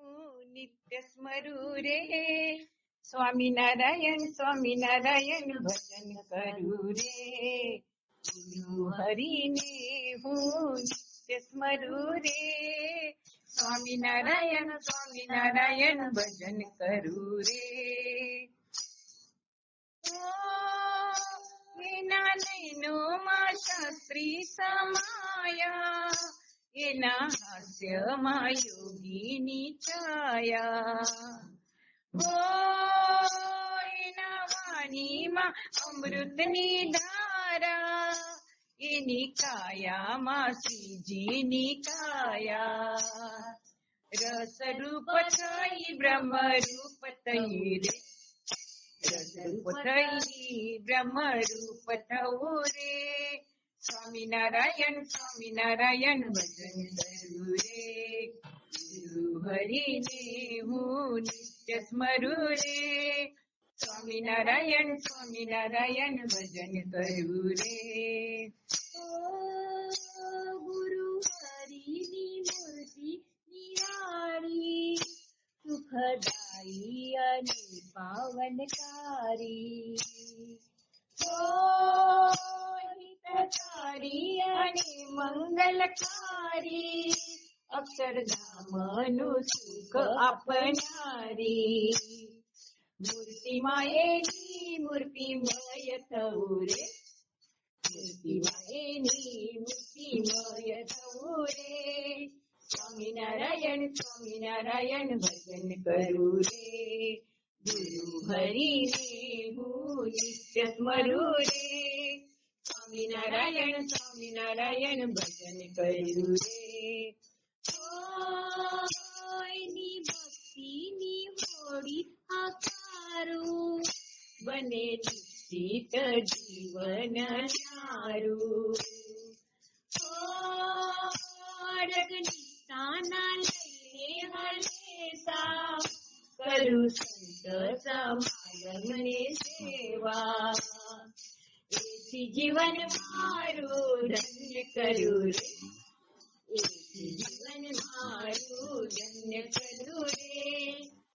नित्य स्मरू रे, स्वामीनारायण स्वामीनारायण भजन करू रे, गुरु हरि ने हूँ नित्य स्मरू रे, स्वामीनारायण स्वामीनारायण भजन करू रे। एना नैनो मा शास्त्री समाया, एना हास्य मा योगिनी छाया, एना वाणी मा अमृतनी धारा, एनी काया मा श्रीजीनी काया, रस रूप थई ब्रह्म रूप थई रे, रस रूप थई ब्रह्म रूप थऊ रे, स्वामीनारायण स्वामीनारायण भजन करू रे, गुरु हरि ने हूँ नित्य स्मरू रे, स्वामीनारायण स्वामीनारायण भजन करू रे। गुरु हरि नी मूर्ति निरारी, सुखदायी आणि पावनकारी, हितकारी आणि मंगलकारी, अक्षरधाम नु सुख आपणारी, मूर्ती मायेनी मूर्तिमय थऊ रे, मूर्ती मायेनी मूर्तिमय थऊ रे, स्वामीनारायण स्वामीनारायण भजन करू रे, गुरु हरि ने हूँ नित्य स्मरू रे, स्वामीनारायण स्वामीनारायण भजन करू रे। भक्ति निवोडी आकारू, बने निश्चित जीवन चारू, जगनिष्ठाना लैले हलेसा, करू संत समागमने सेवा, एसी जीवन मारू धन्य करू रे, एसी जीवन मारू धन्य करू रे,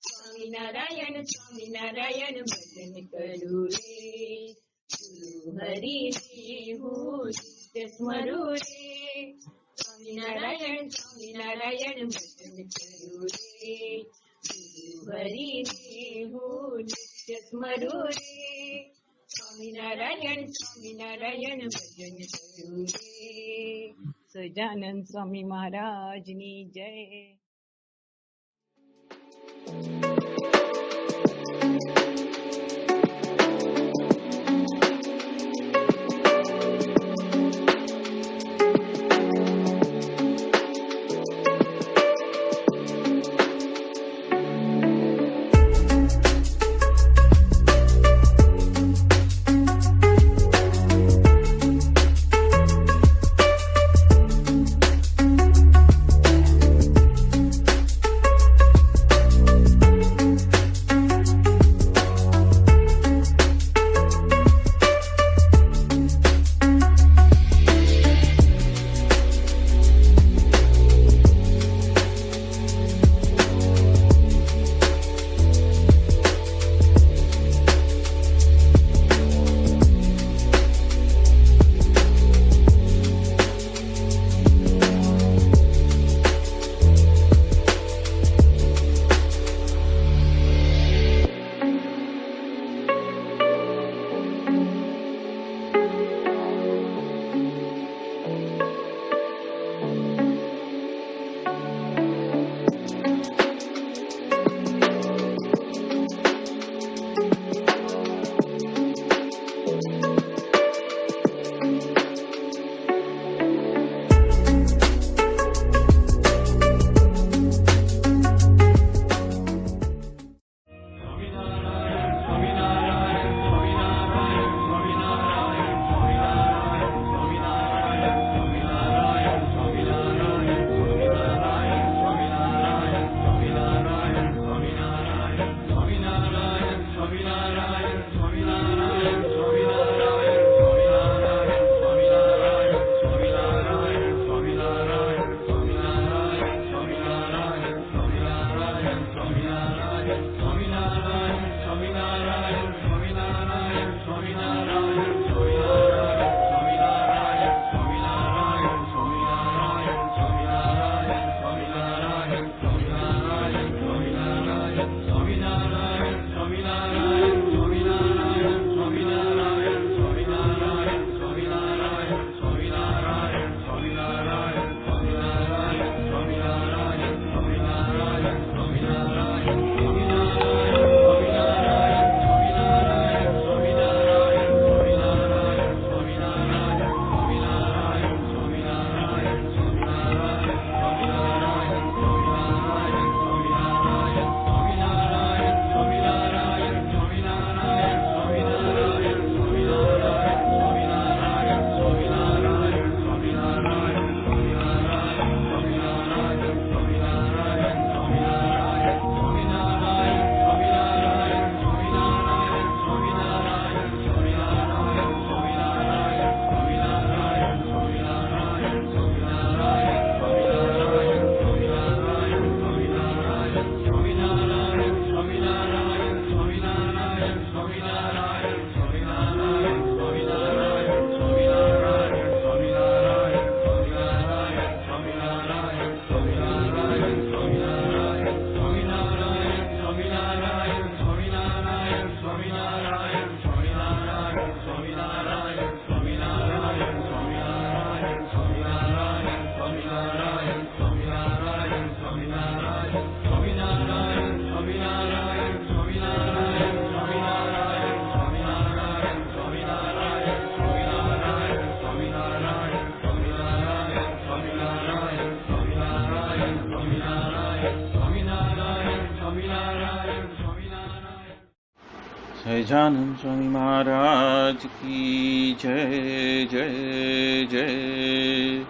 स्वामीनारायण स्वामीनारायण भजन करू रे, गुरु हरि ने हूँ नित्य स्मरू रे, स्वामीनारायण स्वामीनारायण भजन करू रे, गुरु हरि ने हूँ नित्य स्मरू रे, स्वामीनारायण स्वामीनारायण भजन करू रे। सजानंद स्वामी महाराज की जय। सहजानंद स्वामी महाराज की जय जय जय।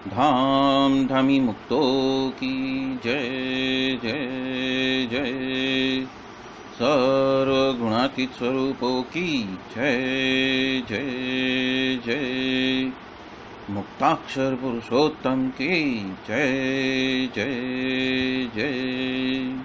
धाम धामी मुक्तों की जय जय जय। सर्वगुणातीत स्वरूपों की जय जय जय। मुक्ताक्षर पुरुषोत्तम की जय जय जय।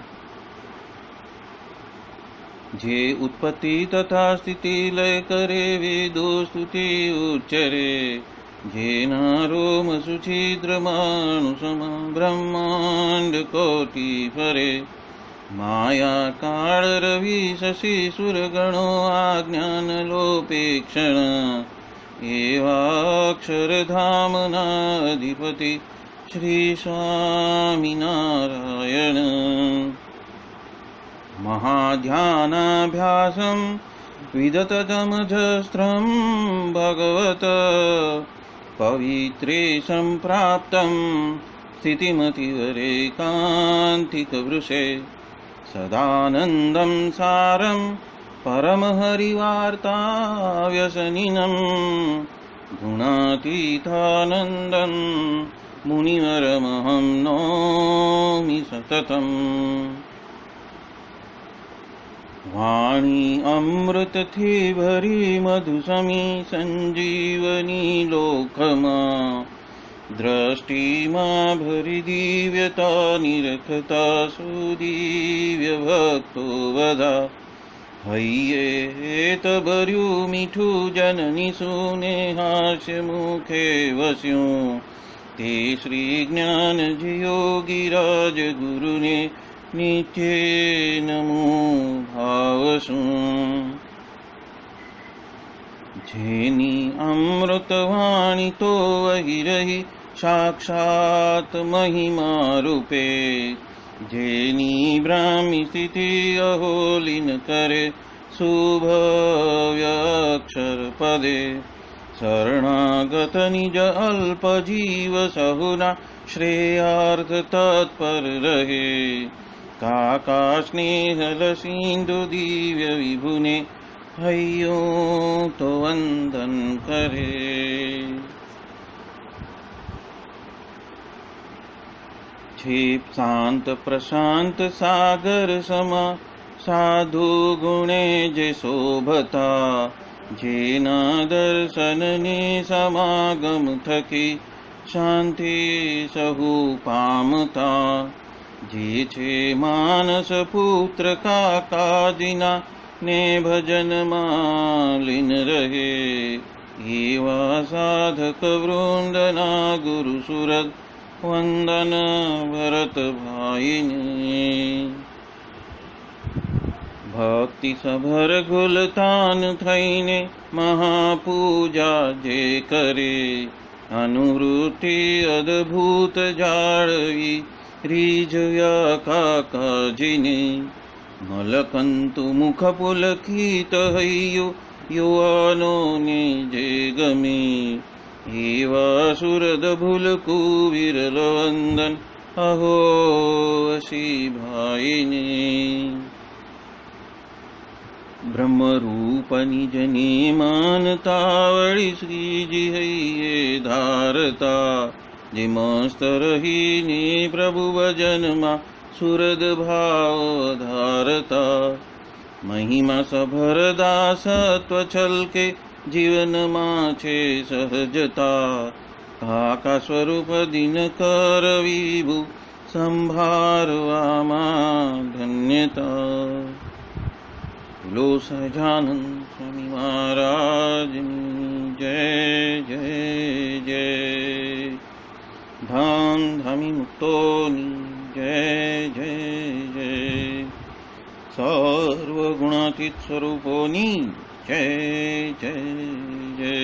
जे उत्पत्ति तथा स्थिति लय करे वेदो स्तुति उच्चरे। जे नारोम सुछिद्र मानुषम ब्रह्मांड कोटि फरे। माया काल रवि शशि सुरगणो आज्ञान लोपेक्षण। एवाक्षरधामनाधिपति श्री स्वामी नारायण। महाध्यानाभ्यासं विदततमजस्त्रं भगवत पवित्रे सम्प्राप्तं स्थितिमतिवरेकान्तिकवृषे। सदानन्दं सारं परमहरिवार्ताव्यसनिनं। गुणातीतानन्दं मुनिवरमहं नौमि सततम्। वाणी अमृत थी भरी मधुसमी संजीवनी लोकमा। दृष्टि मां भरी दिव्यता निरखता सुदिव्य भक्तो वदा। हइये तबर्यु मीठू जननी सुने हास्य मुखे वस्यूं। ते श्री ज्ञान योगी राज गुरु ने नित्य नमो भावसु। जेनी अमृतवाणी तो वही रही साक्षात महिमा रूपे। जेनी ब्राह्मी स्थिति अहोलिन करे शुभव्यक्षर पदे। शरणागत निज अल्प जीव सहुना श्रेयार्थ तत्पर रहे। काका स्नेहल सिंधु दिव्य विभुने हइयो तो वंदन करे। क्षिप शांत प्रशांत सागर समा साधु गुणे जे शोभता। जेना दर्शन ने समागम थकी शांति सहु पामता। जे छे मानस पुत्र काका जिना ने भजन मालिन रहे। एवा साधक वृंदना गुरु सुरत वंदन भरत भाईने। भक्ति सभर गुलतान थईने महापूजा जे करे। अनुवृत्ति अद्भुत जाळवी रिजया काका जिने। मलकंतु मुख पुलकित हइयो युवानो ने जे गमे। एवा सुरद भुलकु विरल वंदन अहो असी भाईने। ब्रह्म रूप निज ने मानता वळी श्री जी हइये धारता। जे मस्त रही ने प्रभु भजन मा सुरद भाव धारता। महिमा सभर दासत्व छलके जीवन माछे सहजता। काका स्वरूप दिन कर विभु संभारवा मा धन्यता। बोलो सहजानंद स्वामी महाराज जय जय जय। धाम धामी मुक्तोनी जय जय जय। सर्वगुणातीत स्वरूपोनी जय जय जय।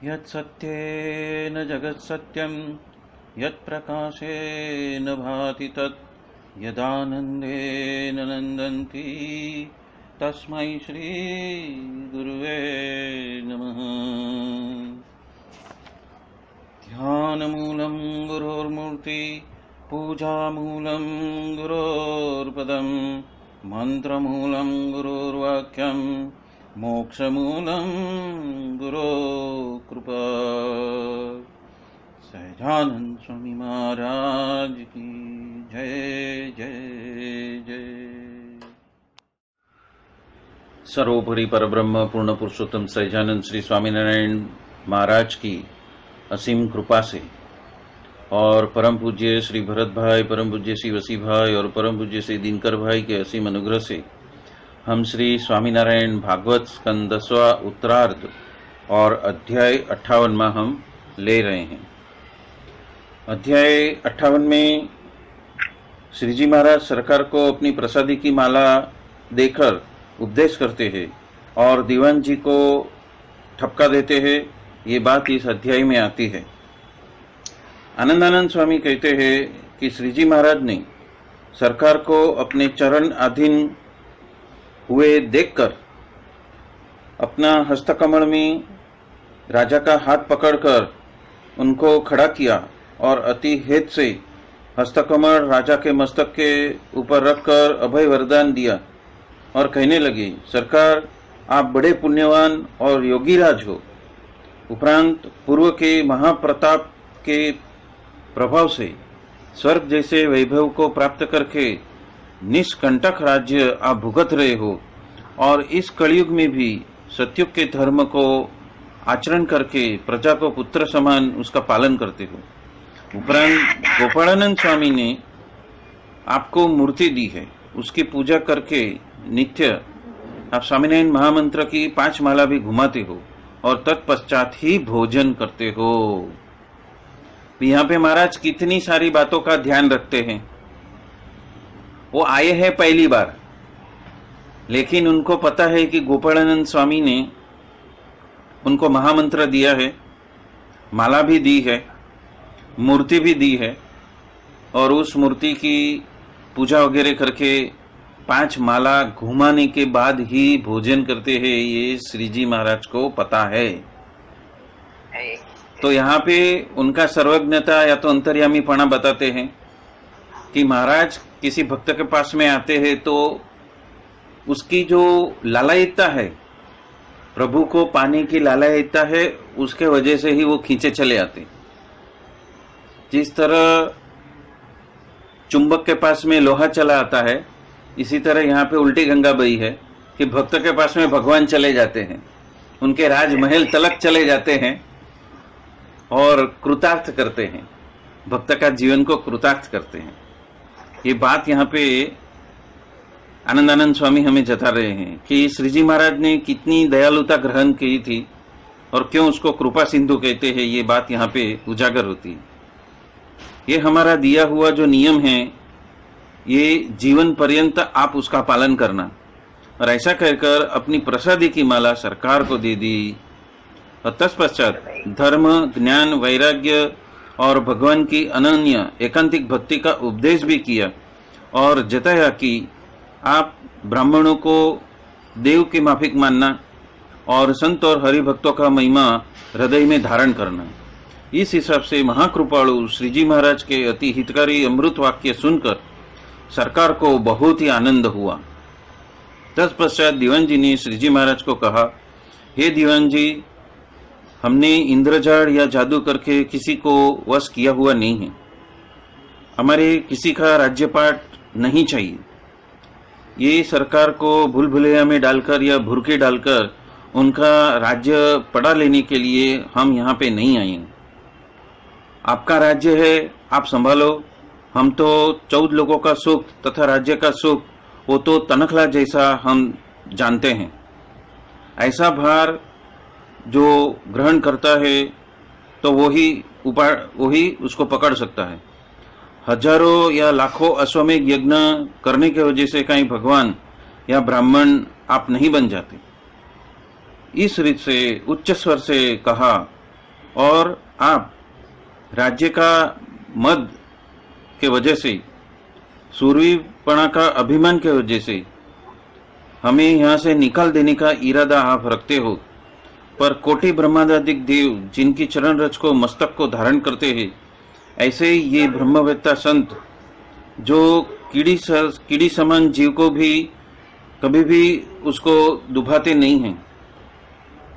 यत्सत्येन जगत्सत्यं यत्प्रकाशेन भाति तत्। यदानन्देन नन्दन्ति तस्मै श्री गुरुवे नमः। ध्यानमूलं गुरोर्मूर्ति पूजामूलं गुरोर्पदम्। मंत्रमूलं गुरुर्वाक्यं मोक्षमूलं गुरो कृपा। सहजानंद स्वामी महाराज की जय जय जय। सर्वोपरि परब्रह्म पूर्ण पुरुषोत्तम सहजानंद श्री स्वामीनारायण महाराज की असीम कृपा से और परम पूज्य श्री भरत भाई, परम पूज्य श्री वसी भाई और परम पूज्य श्री दिनकर भाई के असीम अनुग्रह से हम श्री स्वामीनारायण भागवत स्कंद 10वां उत्तरार्ध और अध्याय 58वां हम ले रहे हैं। अध्याय 58 में श्री जी महाराज सरकार को अपनी प्रसादी की माला देकर उपदेश करते हैं और दीवान जी को ठपका देते हैं। ये बात इस अध्याय में आती है। आनंदानंद स्वामी कहते हैं कि श्री जी महाराज ने सरकार को अपने चरण अधीन हुए देखकर अपना हस्तकमल में राजा का हाथ पकड़कर उनको खड़ा किया और अति हेत से हस्तकमल राजा के मस्तक के ऊपर रखकर अभय वरदान दिया और कहने लगे, सरकार आप बड़े पुण्यवान और योगीराज हो। उपरांत पूर्व के महाप्रताप के प्रभाव से स्वर्ग जैसे वैभव को प्राप्त करके निष्कंटक राज्य आप भुगत रहे हो और इस कलयुग में भी सत्युग के धर्म को आचरण करके प्रजा को पुत्र समान उसका पालन करते हो। उपरांत गोपालानंद स्वामी ने आपको मूर्ति दी है, उसकी पूजा करके नित्य आप स्वामीनारायण महामंत्र की 5 माला भी घुमाते हो और तत्पश्चात ही भोजन करते हो। यहाँ पे महाराज कितनी सारी बातों का ध्यान रखते हैं। वो आए हैं पहली बार, लेकिन उनको पता है कि गोपालानंद स्वामी ने उनको महामंत्र दिया है, माला भी दी है, मूर्ति भी दी है और उस मूर्ति की पूजा वगैरह करके 5 माला घुमाने के बाद ही भोजन करते हैं। ये श्री जी महाराज को पता है। तो यहाँ पे उनका सर्वज्ञता या तो अंतर्यामीपना बताते हैं कि महाराज किसी भक्त के पास में आते हैं तो उसकी जो लालायिता है, प्रभु को पाने की लालायिता है, उसके वजह से ही वो खींचे चले आते। जिस तरह चुंबक के पास में लोहा चला आता है, इसी तरह यहाँ पे उल्टी गंगा बही है कि भक्त के पास में भगवान चले जाते हैं, उनके राजमहल तलक चले जाते हैं और कृतार्थ करते हैं, भक्त का जीवन को कृतार्थ करते हैं। ये बात यहाँ पे आनंदानंद स्वामी हमें जता रहे हैं कि श्री जी महाराज ने कितनी दयालुता ग्रहण की थी और क्यों उसको कृपा सिंधु कहते हैं। ये बात यहाँ पे उजागर होती है। ये हमारा दिया हुआ जो नियम है, ये जीवन पर्यंत आप उसका पालन करना। और ऐसा कहकर अपनी प्रसादी की माला सरकार को दे दी और तत्पश्चात धर्म, ज्ञान, वैराग्य और भगवान की अनन्य एकांतिक भक्ति का उपदेश भी किया और जताया कि आप ब्राह्मणों को देव की माफिक मानना और संत और हरिभक्तों का महिमा हृदय में धारण करना। इस हिसाब से महाकृपालु श्री जी महाराज के अति हितकारी अमृत वाक्य सुनकर सरकार को बहुत ही आनंद हुआ। तत्पश्चात दीवान जी ने श्री जी महाराज को कहा, हे दीवान जी, हमने इंद्रजाल या जादू करके किसी को वश किया हुआ नहीं है। हमारे किसी का राज्यपाट नहीं चाहिए। ये सरकार को भूल भुलैया में डालकर या भुरके डालकर उनका राज्य पड़ा लेने के लिए हम यहाँ पे नहीं आए हैं। आपका राज्य है, आप संभालो। हम तो 14 लोगों का सुख तथा राज्य का सुख वो तो तनखला जैसा हम जानते हैं। ऐसा भार जो ग्रहण करता है तो वही उसको पकड़ सकता है। हजारों या लाखों अश्वमेध यज्ञ करने की वजह से कहीं भगवान या ब्राह्मण आप नहीं बन जाते। इस रीत से उच्च स्वर से कहा और आप राज्य का मद के वजह से, सूरवीपना का अभिमान के वजह से हमें यहाँ से निकाल देने का इरादा आप रखते हो, पर कोटि ब्रह्मादिक देव जिनकी चरण रज को मस्तक को धारण करते हैं, ऐसे ये ब्रह्मवेत्ता संत जो कीड़ी समान जीव को भी कभी भी उसको दुभाते नहीं हैं,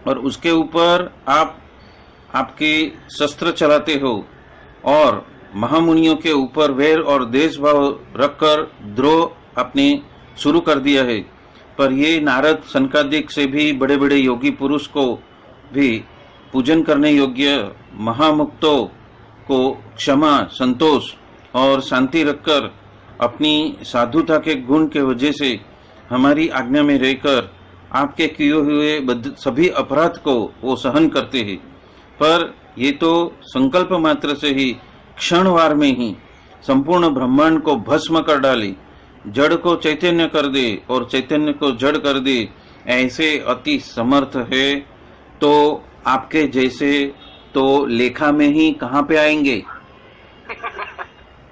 और उसके ऊपर आप आपके शस्त्र चलाते हो और महामुनियों के ऊपर वैर और देशभाव रखकर द्रोह आपने शुरू कर दिया है। पर ये नारद सनकादिक से भी बड़े बड़े योगी पुरुष को भी पूजन करने योग्य महामुक्तों को क्षमा, संतोष और शांति रखकर अपनी साधुता के गुण के वजह से हमारी आज्ञा में रहकर आपके किए हुए सभी अपराध को वो सहन करते हैं। पर ये तो संकल्प मात्र से ही क्षणवार में ही संपूर्ण ब्रह्मांड को भस्म कर डाले, जड़ को चैतन्य कर दे और चैतन्य को जड़ कर दे, ऐसे अति समर्थ है। तो आपके जैसे तो लेखा में ही कहाँ पे आएंगे।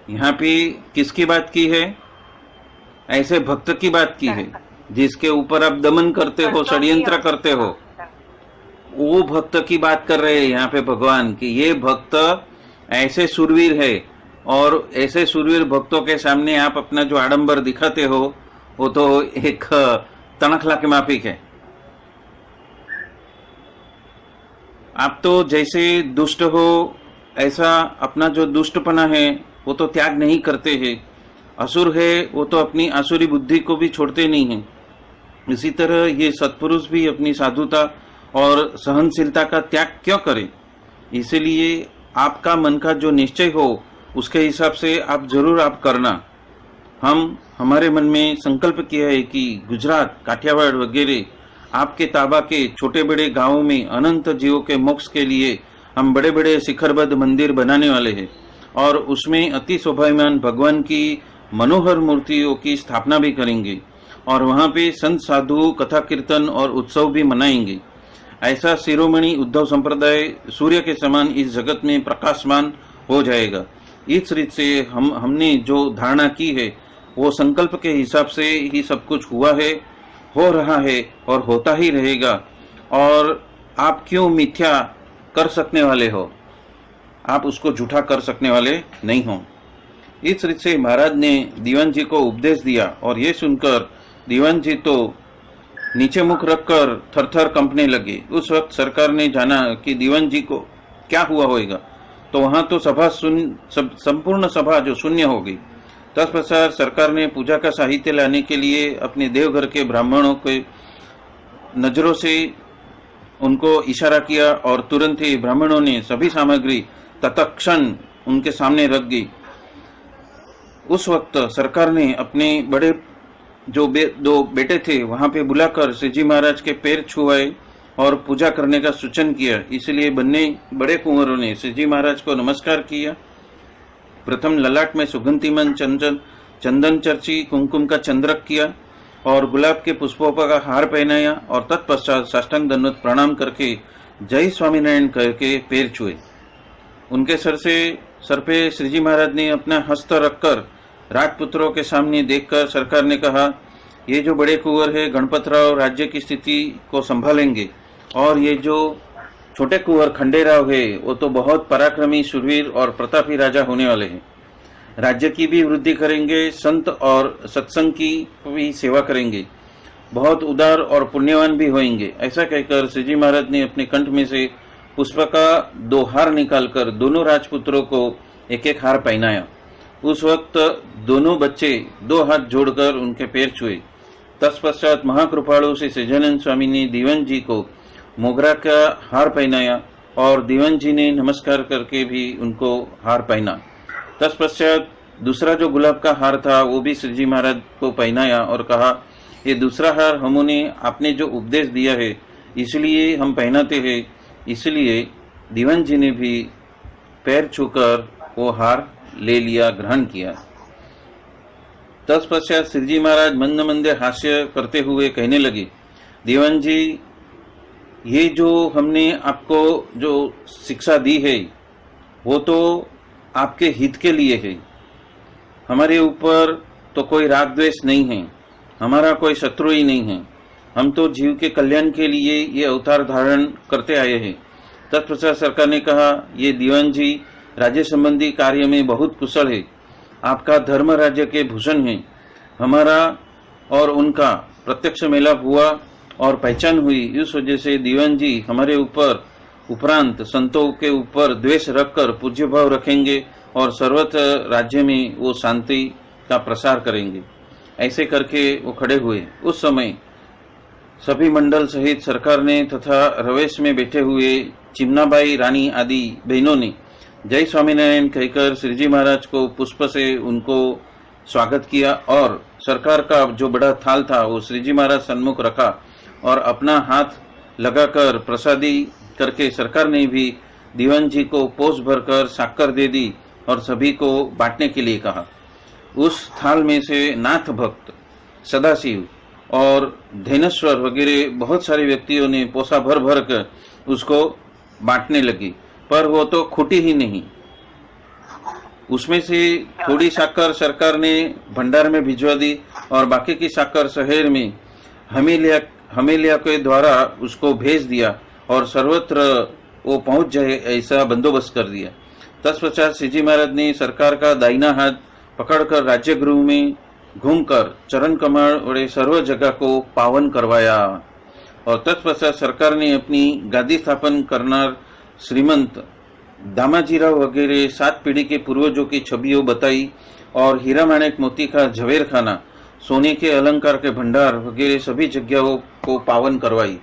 यहाँ पे किसकी बात की है? ऐसे भक्त की बात की है जिसके ऊपर आप दमन करते हो, षड्यंत्र करते हो। वो भक्त की बात कर रहे हैं यहाँ पे भगवान कि ये भक्त ऐसे सुरवीर है, और ऐसे सुरवीर भक्तों के सामने आप अपना जो आडंबर दिखाते हो वो तो एक तनखला के माफिक है। आप तो जैसे दुष्ट हो ऐसा अपना जो दुष्टपना है वो तो त्याग नहीं करते हैं। असुर है वो तो अपनी आसुरी बुद्धि को भी छोड़ते नहीं हैं। इसी तरह ये सत्पुरुष भी अपनी साधुता और सहनशीलता का त्याग क्यों करें? इसीलिए आपका मन का जो निश्चय हो उसके हिसाब से आप जरूर आप करना। हम हमारे मन में संकल्प किया है कि गुजरात, काठियावाड़ वगैरह आपके ताबा के छोटे बड़े गांवों में अनंत जीवों के मोक्ष के लिए हम बड़े बड़े शिखरबद्ध मंदिर बनाने वाले हैं, और उसमें अति शोभायमान भगवान की मनोहर मूर्तियों की स्थापना भी करेंगे, और वहां पे संत साधु कथा कीर्तन और उत्सव भी मनाएंगे। ऐसा शिरोमणि उद्धव संप्रदाय सूर्य के समान इस जगत में प्रकाशमान हो जाएगा। इस रीत से हमने जो धारणा की है वो संकल्प के हिसाब से ही सब कुछ हुआ है, हो रहा है और होता ही रहेगा। और आप क्यों मिथ्या कर सकने वाले हो? आप उसको झूठा कर सकने वाले नहीं हो। इस रीत से महाराज ने दीवान जी को उपदेश दिया, और ये सुनकर दीवान जी तो नीचे मुख रखकर थरथर कंपने लगे। उस वक्त सरकार ने जाना कि दीवान जी को क्या हुआ होगा, तो वहां तो संपूर्ण सभा जो शून्य हो गई। तत्पश्चात सरकार ने पूजा का साहित्य लाने के लिए अपने देवघर के ब्राह्मणों के नजरों से उनको इशारा किया, और तुरंत ही ब्राह्मणों ने सभी सामग्री तत्क्षण उनके सामने रख दी। उस वक्त सरकार ने अपने बड़े जो दो बेटे थे वहां पे बुलाकर श्री जी महाराज के पैर छुआए और पूजा करने का सूचन किया। इसलिए बन्ने बड़े कुंवरों ने श्री जी महाराज को नमस्कार किया। प्रथम ललाट में सुगंधिमन चंदन चर्ची कुमकुम का चंद्रक किया और गुलाब के पुष्पों का हार पहनाया, और तत्पश्चात साष्टांग दंडवत प्रणाम करके जय स्वामीनारायण करके पैर छुए। उनके सर पे श्री जी महाराज ने अपना हस्त रखकर राजपुत्रों के सामने देखकर सरकार ने कहा, ये जो बड़े कुंवर है गणपतराव राज्य की स्थिति को संभालेंगे, और ये जो छोटे कुंवर खंडेराव है वो तो बहुत पराक्रमी शूरवीर और प्रतापी राजा होने वाले हैं। राज्य की भी वृद्धि करेंगे, संत और सत्संग की भी सेवा करेंगे, बहुत उदार और पुण्यवान भी होंगे। ऐसा कहकर श्री जी महाराज ने अपने कंठ में से पुष्प का 2 हार निकालकर दोनों राजपुत्रों को एक एक हार पहनाया। उस वक्त दोनों बच्चे 2 हाथ जोड़कर उनके पैर छुए। तत्पश्चात महाकृपालु श्री सज्जनानंद स्वामी ने दीवान जी को मोगरा का हार पहनाया, और दीवान जी ने नमस्कार करके भी उनको हार पहना। तत्पश्चात दूसरा जो गुलाब का हार था वो भी श्री जी महाराज को पहनाया और कहा, ये दूसरा हार हमने आपने जो उपदेश दिया है इसलिए हम पहनाते हैं। इसलिए दीवान जी ने भी पैर छूकर वो हार ले लिया, ग्रहण किया। तत्पश्चात श्री जी महाराज मंद मंद हास्य करते हुए कहने लगे, दीवान जी, ये जो हमने आपको जो शिक्षा दी है वो तो आपके हित के लिए है। हमारे ऊपर तो कोई राग द्वेष नहीं है, हमारा कोई शत्रु ही नहीं है। हम तो जीव के कल्याण के लिए ये अवतार धारण करते आए हैं। तत्पश्चात सरकार ने कहा, ये दीवान जी राज्य संबंधी कार्य में बहुत कुशल है, आपका धर्म राज्य के भूषण हैं। हमारा और उनका प्रत्यक्ष मेलाप हुआ और पहचान हुई। इस वजह से दीवान जी हमारे ऊपर उपरांत संतों के ऊपर द्वेष रखकर पूज्य भाव रखेंगे और सर्वत्र राज्य में वो शांति का प्रसार करेंगे। ऐसे करके वो खड़े हुए। उस समय सभी मंडल सहित सरकार ने तथा रवेश में बैठे हुए चिमनाबाई रानी आदि बहनों ने जय स्वामीनारायण कहकर श्रीजी महाराज को पुष्प से उनको स्वागत किया और सरकार का जो बड़ा थाल था वो श्रीजी महाराज सन्मुख रखा और अपना हाथ लगाकर प्रसादी करके सरकार ने भी दीवान जी को पोस भरकर शक्कर दे दी और सभी को बांटने के लिए कहा। उस थाल में से नाथ भक्त, सदाशिव और धैनेश्वर वगैरह बहुत सारे व्यक्तियों ने पोसा भर भर कर उसको बांटने लगी, पर वो तो खुटी ही नहीं। उसमें से थोड़ी शक्कर सरकार ने भंडार में भिजवा दी और बाकी की शक्कर शहर में हमेलिया के द्वारा उसको भेज दिया और सर्वत्र वो पहुंच जाए ऐसा बंदोबस्त कर दिया। तत्पश्चात श्रीजी महाराज ने सरकार का दाहिना हाथ पकड़कर राज्य गृह में घूमकर चरण कमल और सर्व जगह को पावन करवाया और तत्पश्चात सरकार ने अपनी गादी स्थापन करनार श्रीमंत दामाजीराव वगैरह 7 पीढ़ी के पूर्वजों की छवियों बताई और हीरा माणिक मोती का झवेर खाना, सोने के अलंकार के भंडार वगैरह सभी जगहों को पावन करवाई।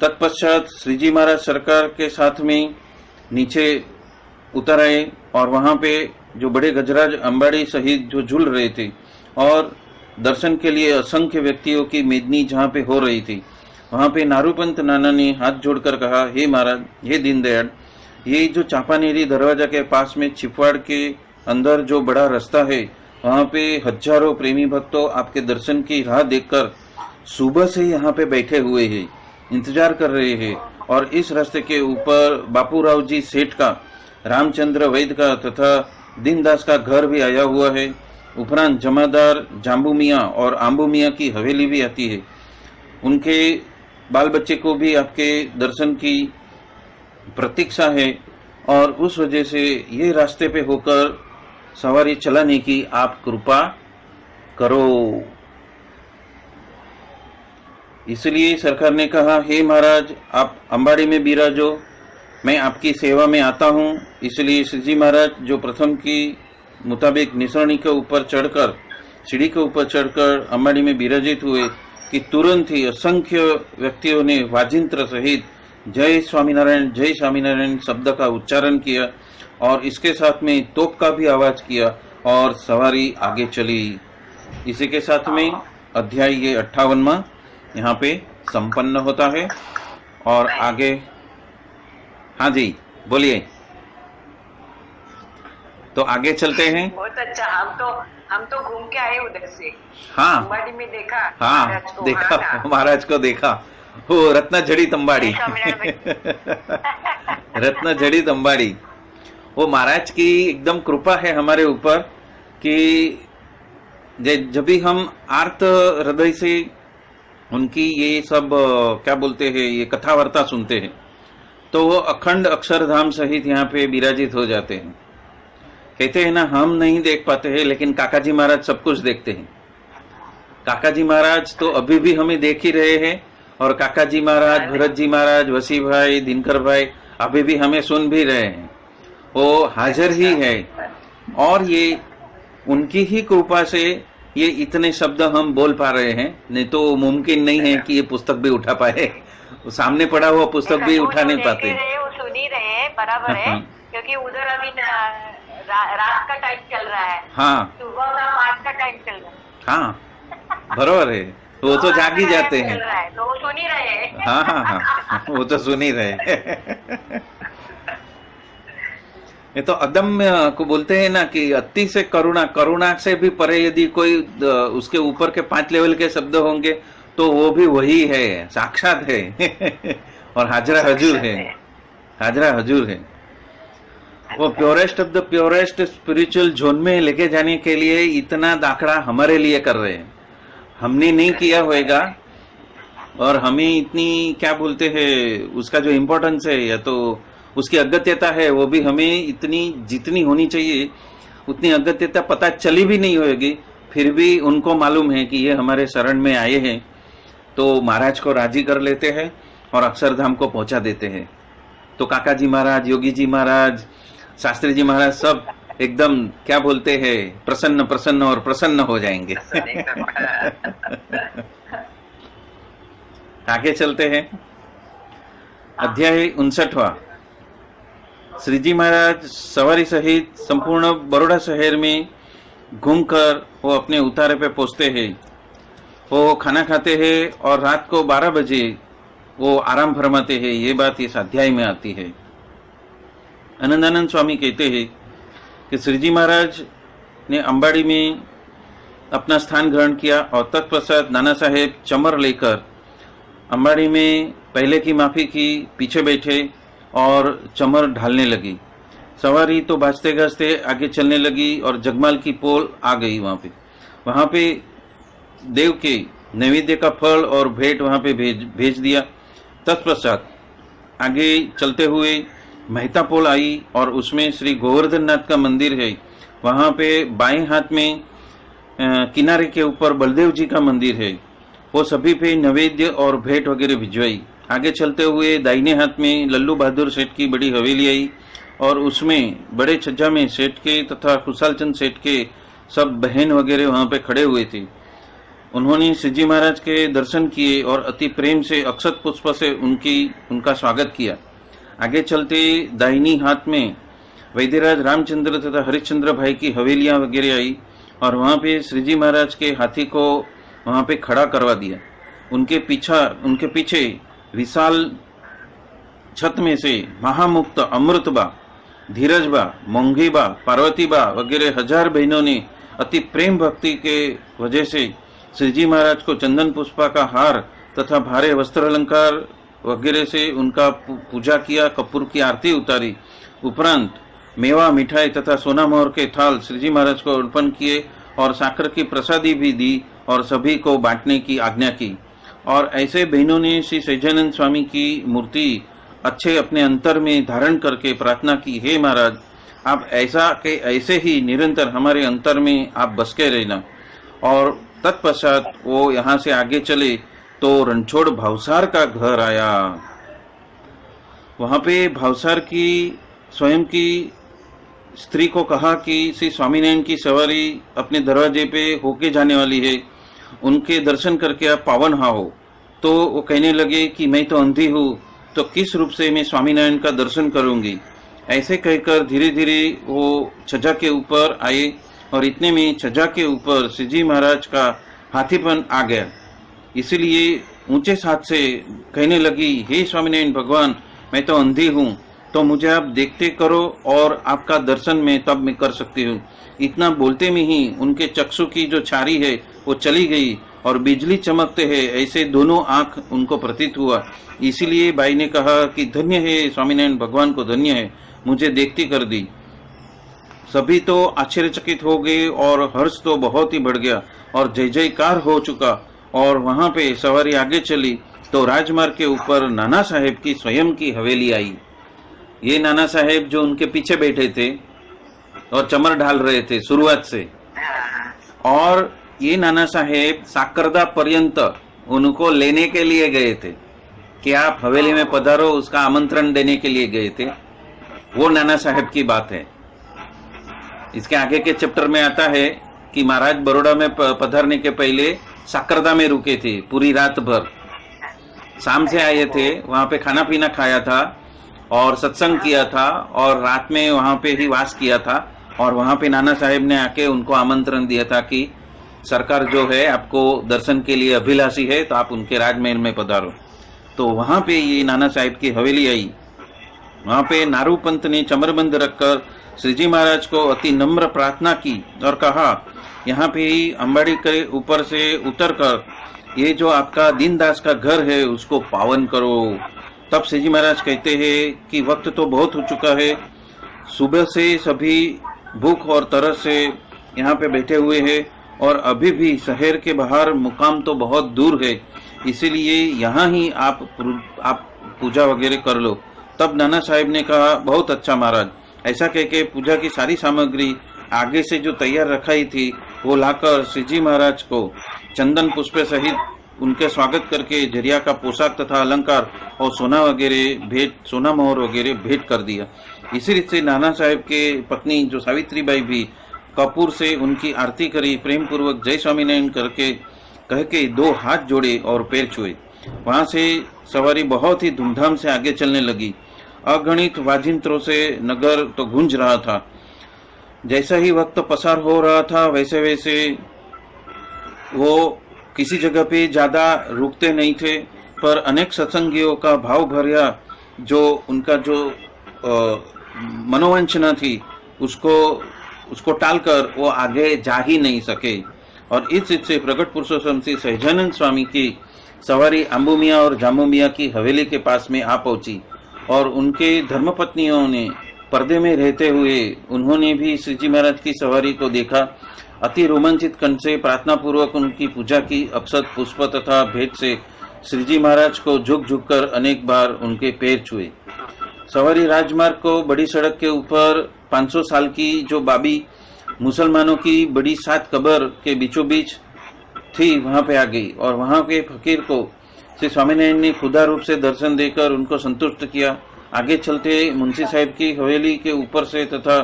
तत्पश्चात श्रीजी महाराज सरकार के साथ में नीचे उतर आए और वहां पे जो बड़े गजराज अंबाड़ी सहित जो झूल रहे थे और दर्शन के लिए असंख्य व्यक्तियों की मेदनी जहां पे हो रही थी, वहां पे नारूपंत नाना ने हाथ जोड़कर कहा, हे महाराज, हे दीनदयाल, ये जो चांपानेरी दरवाजा के पास में छिपवाड़ के अंदर जो बड़ा रास्ता है, वहां पे हजारों प्रेमी भक्तों आपके दर्शन की राह देखकर सुबह से यहाँ पे बैठे हुए हैं, इंतजार कर रहे हैं और इस रास्ते के ऊपर बापूराव जी सेठ का, रामचंद्र वैद्य का तथा दीनदास का घर भी आया हुआ है। उपरांत जमादार जाम्बू मियाँ और आम्बू मियाँ की हवेली भी आती है। उनके बाल बच्चे को भी आपके दर्शन की प्रतीक्षा है और उस वजह से ये रास्ते पे होकर सवारी चलाने की आप कृपा करो। इसलिए सरकार ने कहा, हे महाराज, आप अंबाड़ी में बिराजो, मैं आपकी सेवा में आता हूँ। इसलिए श्रीजी महाराज जो प्रथम की मुताबिक निसरणी के ऊपर चढ़कर, सीढ़ी के ऊपर चढ़कर अंबाड़ी में विराजित हुए कि तुरंत ही असंख्य व्यक्तियों ने वाजिंत्र सहित जय स्वामीनारायण शब्द का उच्चारण किया और इसके साथ में तोप का भी आवाज किया और सवारी आगे चली। इसी के साथ में अध्याय ये 58वां यहाँ पे संपन्न होता है और आगे, हाँ जी बोलिए। तो आगे चलते हैं। बहुत अच्छा, हम तो घूम के आए उधर से। हाँ, अंबाड़ी में देखा। हाँ देखा, महाराज को देखा, वो रत्न जड़ी तंबाड़ी रत्न जड़ी तंबाड़ी। वो महाराज की एकदम कृपा है हमारे ऊपर कि जब भी हम आर्त हृदय से उनकी ये सब क्या बोलते हैं, ये कथा वार्ता सुनते हैं, तो वो अखंड अक्षरधाम सहित यहाँ पे विराजित हो जाते हैं। कहते हैं ना, हम नहीं देख पाते हैं लेकिन काकाजी महाराज सब कुछ देखते हैं। काकाजी महाराज तो अभी भी हमें देख ही रहे हैं और काकाजी महाराज, भरत जी महाराज, वसी भाई, दिनकर भाई अभी भी हमें सुन भी रहे हैं। वो हाजिर ही है और ये उनकी ही कृपा से ये इतने शब्द हम बोल पा रहे हैं, नहीं तो मुमकिन नहीं है कि ये पुस्तक भी उठा पाए। सामने पड़ा हुआ पुस्तक भी उठा नहीं पाते। वो सुन ही रहे हैं, बराबर है, क्योंकि उधर अभी रात का टाइम चल रहा है। हाँ, सुबह का 5 का टाइम चल रहा है। हाँ बराबर है, वो तो जाग ही जाते हैं। तो वो सुन ही रहे हैं। हाँ हाँ हाँ, वो तो सुन ही रहे। ये तो अदम्य को बोलते हैं ना कि अति से करुणा, करुणा से भी परे यदि कोई उसके ऊपर के 5 लेवल के शब्द होंगे तो वो भी वही है, साक्षात है और हाजरा हजूर है, हाजरा हजूर है। वो purest of the purest spiritual zone में लेके जाने के लिए इतना दाखड़ा हमारे लिए कर रहे हैं। हमने नहीं किया होएगा और हमें इतनी क्या बोलते हैं, उसका जो इम्पोर्टेंस है या तो उसकी अगत्यता है वो भी हमें इतनी जितनी होनी चाहिए उतनी अगत्यता पता चली भी नहीं होगी, फिर भी उनको मालूम है कि ये हमारे शरण में आए हैं, तो महाराज को राजी कर लेते हैं और अक्षरधाम को पहुंचा देते हैं। तो काका जी महाराज, योगी जी महाराज, शास्त्री जी महाराज सब एकदम क्या बोलते हैं, प्रसन्न प्रसन्न और प्रसन्न हो जाएंगे। आगे चलते हैं। अध्याय 59वां। श्री जी महाराज सवारी सहित संपूर्ण बड़ौदा शहर में घूमकर वो अपने उतारे पे पहुंचते हैं। वो खाना खाते हैं और रात को 12 बजे वो आराम फरमाते हैं। ये बात इस अध्याय में आती है। आनंदानंद स्वामी कहते हैं कि श्री जी महाराज ने अंबाड़ी में अपना स्थान ग्रहण किया और तत्पश्चात नाना साहेब चमर लेकर अंबाड़ी में पहले की माफी की, पीछे बैठे और चमर ढालने लगी। सवारी तो भाजते गाजते आगे चलने लगी और जगमाल की पोल आ गई। वहां पे देव के नैवेद्य का फल और भेंट वहां पे भेज दिया। तत्पश्चात आगे चलते हुए मेहता पोल आई और उसमें श्री गोवर्धन नाथ का मंदिर है। वहां पे बाएं हाथ में किनारे के ऊपर बलदेव जी का मंदिर है। वो सभी पे नैवेद्य और भेंट वगैरह भिजवाई। आगे चलते हुए दाहिने हाथ में लल्लू बहादुर सेठ की बड़ी हवेली आई और उसमें बड़े छज्जा में सेठ के तथा खुशालचंद सेठ के सब बहन वगैरह वहां पे खड़े हुए थे। उन्होंने श्री जी महाराज के दर्शन किए और अति प्रेम से अक्षत पुष्प से उनका स्वागत किया। आगे चलते दाहिनी हाथ में वैद्यराज रामचंद्र तथा हरिश्चंद्र भाई की हवेलियां वगैरह आई और वहां पे श्री जी महाराज के हाथी को वहां पे खड़ा करवा दिया। उनके पीछे विशाल छत में से महामुक्त अमृतबा, धीरजबा, मोंघीबा, पार्वतीबा वगैरह 1000 बहनों ने अति प्रेम भक्ति के वजह से श्री जी महाराज को चंदन पुष्पा का हार तथा भारे वस्त्र अलंकार वगैरह से उनका पूजा किया, कपूर की आरती उतारी। उपरांत मेवा, मिठाई तथा सोना मोहर के थाल श्री जी महाराज को अर्पण किए और साकर की प्रसादी भी दी और सभी को बांटने की आज्ञा की। और ऐसे बहनों ने श्री सहजानंद स्वामी की मूर्ति अच्छे अपने अंतर में धारण करके प्रार्थना की, हे महाराज आप ऐसा के ऐसे ही निरंतर हमारे अंतर में आप बस के रहना। और तत्पश्चात वो यहाँ से आगे चले तो रणछोड़ भावसार का घर आया। वहां पे भावसार की स्वयं की स्त्री को कहा कि श्री स्वामीनारायण की सवारी अपने दरवाजे पे होके जाने वाली है, उनके दर्शन करके आप पावन हो। तो वो कहने लगे कि मैं तो अंधी हूँ, तो किस रूप से मैं स्वामीनारायण का दर्शन करूंगी। ऐसे कहकर धीरे धीरे वो छज्जा के ऊपर आए और इतने में छज्जा के ऊपर श्री जी महाराज का हाथीपन आ गया। इसलिए ऊंचे हाथ से कहने लगी, हे स्वामीनारायण भगवान मैं तो अंधी हूँ, तो मुझे आप देखते करो और आपका दर्शन में तब मैं कर सकती हूँ। इतना बोलते में ही उनके चक्षु की जो छारी है वो चली गई और बिजली चमकते हैं ऐसे दोनों आंख उनको प्रतीत हुआ। इसीलिए बाई ने कहा कि धन्य है स्वामीनारायण भगवान को धन्य है, मुझे देखती कर दी। सभी तो आश्चर्यचकित हो गए और हर्ष तो बहुत ही बढ़ गया और जय जयकार हो चुका। और वहां पे सवारी आगे चली तो राजमार्ग के ऊपर नाना साहेब की स्वयं की हवेली आई। ये नाना साहेब जो उनके पीछे बैठे थे और चमर ढाल रहे थे शुरुआत से, और ये नाना साहेब साकरदा पर्यंत उनको लेने के लिए गए थे कि आप हवेली में पधारो, उसका आमंत्रण देने के लिए गए थे। वो नाना साहेब की बात है। इसके आगे के चैप्टर में आता है कि महाराज बड़ौदा में पधारने के पहले साकरदा में रुके थे पूरी रात भर। शाम से आए थे, वहां पे खाना पीना खाया था और सत्संग किया था और रात में वहां पे ही वास किया था। और वहां पे नाना साहेब ने आके उनको आमंत्रण दिया था कि सरकार जो है आपको दर्शन के लिए अभिलाषी है, तो आप उनके राजमहल में पधारो। तो वहां पे ये नाना साहेब की हवेली आई। वहां पे नारू पंत ने चमरबंद रखकर श्री जी महाराज को अति नम्र प्रार्थना की और कहा, यहाँ पे ही अंबाड़ी के ऊपर से उतरकर ये जो आपका दीनदास का घर है उसको पावन करो। तब श्री जी महाराज कहते हैं कि वक्त तो बहुत हो चुका है, सुबह से सभी भूख और तरस से यहाँ पे बैठे हुए हैं और अभी भी शहर के बाहर मुकाम तो बहुत दूर है, इसीलिए यहाँ ही आप पूजा वगैरह कर लो। तब नाना साहेब ने कहा, बहुत अच्छा महाराज। ऐसा कह के पूजा की सारी सामग्री आगे से जो तैयार रखाई थी वो लाकर श्री जी महाराज को चंदन पुष्प सहित उनके स्वागत करके जरिया का पोशाक तथा अलंकार और सोना वगैरह भेंट, सोना मोहर वगैरह भेंट कर दिया। इसी रीत से नाना साहेब के पत्नी जो सावित्रीबाई भी कपूर से उनकी आरती करी, प्रेम पूर्वक जय स्वामीनारायण करके कह के 2 हाथ जोड़े और पैर छुए। वहां से सवारी बहुत ही धूमधाम से आगे चलने लगी। अगणित वाजिंत्रों से नगर तो गूंज रहा था। जैसा ही वक्त पसार हो रहा था वैसे वैसे वो किसी जगह पे ज्यादा रुकते नहीं थे, पर अनेक सत्संगियों का भाव भरिया जो उनका जो मनोवांछना थी उसको टालकर वो आगे जा ही नहीं सके। और इस चीज से प्रकट पुरुषोत्तम श्री सहजानंद स्वामी की सवारी आम्बुमिया और जाम्बुमिया की हवेली के पास में आ पहुंची और उनके धर्मपत्नियों ने पर्दे में रहते हुए उन्होंने भी श्री जी महाराज की सवारी को देखा। अति रोमांचित कंठ से प्रार्थना पूर्वक उनकी पूजा की। अक्षत, पुष्प तथा भेंट से श्री जी महाराज को झुक झुक कर अनेक बार उनके पैर छुए। सवारी राजमार्ग को बड़ी सड़क के ऊपर 500 साल की जो बाबी मुसलमानों की बड़ी 7 कब्र के बीचों बीच थी वहां पे आ गई और वहां के फकीर को श्री स्वामीनारायण ने खुदा रूप से दर्शन देकर उनको संतुष्ट किया। आगे चलते मुंशी साहिब की हवेली के ऊपर से तथा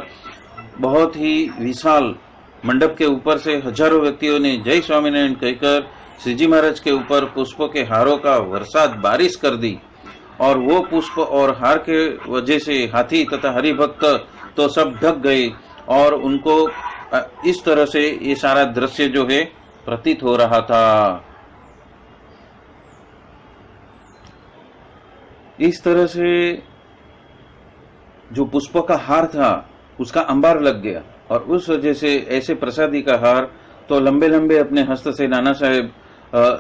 बहुत ही विशाल मंडप के ऊपर से हजारों व्यक्तियों ने जय स्वामीनारायण कहकर श्री जी महाराज के ऊपर पुष्पों के हारों का बरसात बारिश कर दी। और वो पुष्प और हार के वजह से हाथी तथा हरिभक्त तो सब ढक गए और उनको इस तरह से ये सारा दृश्य जो है प्रतीत हो रहा था। इस तरह से जो पुष्पों का हार था उसका अंबार लग गया और उस वजह से ऐसे प्रसादी का हार तो लंबे लंबे अपने हस्त से नाना साहेब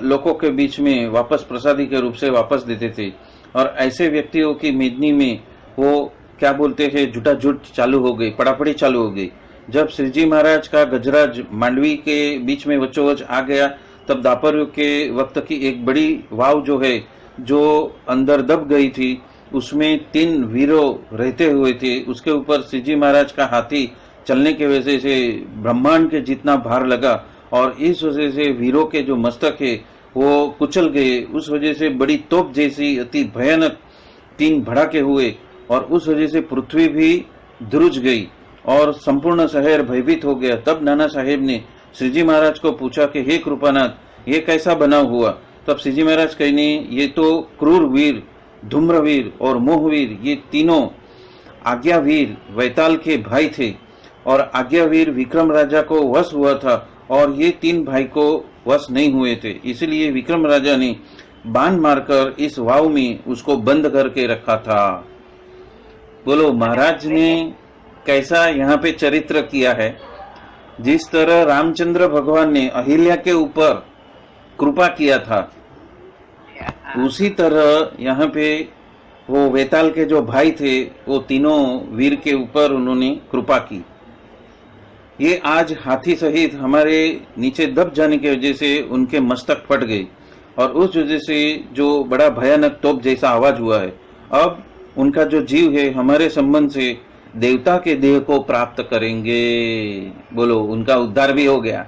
लोगों के बीच में वापस प्रसादी के रूप से वापस देते थे। और ऐसे व्यक्तियों की मेदनी में वो क्या बोलते हैं झूठाझूठ चालू हो गई, पड़ापड़ी चालू हो गई। जब श्री जी महाराज का गजराज मांडवी के बीच में वच्चोवच आ गया तब द्वापर युग के वक्त की एक बड़ी वाव जो है जो अंदर दब गई थी उसमें 3 वीरों रहते हुए थे। उसके ऊपर श्री जी महाराज का हाथी चलने की वजह से ब्रह्मांड के जितना भार लगा और इस वजह से वीरों के जो मस्तक है वो कुचल गए। उस वजह से बड़ी तोप जैसी अति भयानक 3 भड़ाके हुए और उस वजह से पृथ्वी भी ध्रुज गई और संपूर्ण शहर भयभीत हो गया। तब नाना साहेब ने श्री जी महाराज को पूछा कि हे कृपानाथ ये कैसा बनाव हुआ। तब श्री जी महाराज कहने ये तो क्रूर वीर, धूम्रवीर और मोहवीर ये तीनों आज्ञावीर वैताल के भाई थे और आज्ञावीर विक्रम राजा को वश हुआ था और ये 3 भाई को वश नहीं हुए थे। इसलिए विक्रम राजा ने बाण मारकर इस वाव में उसको बंद करके रखा था। बोलो महाराज ने कैसा यहाँ पे चरित्र किया है। जिस तरह रामचंद्र भगवान ने अहिल्या के ऊपर कृपा किया था उसी तरह यहाँ पे वो वेताल के जो भाई थे वो तीनों वीर के ऊपर उन्होंने कृपा की। ये आज हाथी सहित हमारे नीचे दब जाने की वजह से उनके मस्तक फट गए और उस वजह से जो बड़ा भयानक तोप जैसा आवाज हुआ है। अब उनका जो जीव है हमारे संबंध से देवता के देह को प्राप्त करेंगे। बोलो उनका उद्धार भी हो गया।